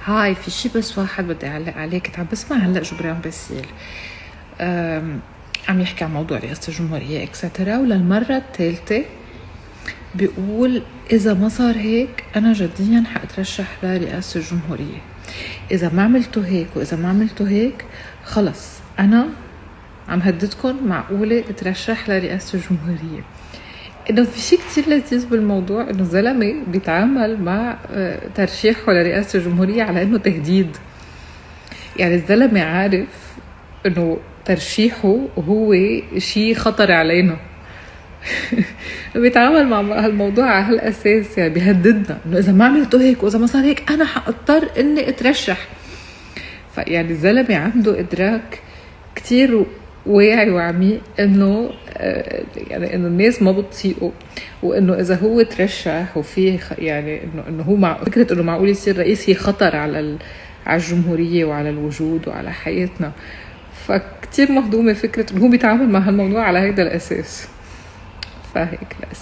هاي في شي بس واحد بدي أعلق عليه. كنت عم بسمع هلأ جبران باسيل عم يحكي عن موضوع رئاسة الجمهورية اكسترا، وللمرة الثالثة بيقول إذا ما صار هيك أنا جديا حأترشح لرئاسة الجمهورية. إذا ما عملتوا هيك وإذا ما عملتوا هيك خلص أنا عم هددكم معقولة اترشح لرئاسة الجمهورية. إنه في شيء كتير لذيذ بالموضوع، إنه الزلمة بيتعامل مع ترشيحه لرئاسة الجمهورية على إنه تهديد. يعني الزلمة عارف إنه ترشيحه هو شيء خطر علينا. بيتعامل مع هالموضوع على هالأساس، يعني بيهددنا إنه إذا ما عملتوا هيك وإذا ما صار هيك أنا حأضطر إني اترشح. فيعني الزلمة عنده إدراك كتير واعي وعميق إنه يعني إنه الناس ما بتطيقه، وإنه إذا هو ترشح وفيه يعني إنه هو مع فكرة إنه معقول يصير رئيس هي خطر على الجمهورية وعلى الوجود وعلى حياتنا. فكتير مهضومة فكرة إنه هو بيتعامل مع هالموضوع على هيدا الأساس. فهيك بس.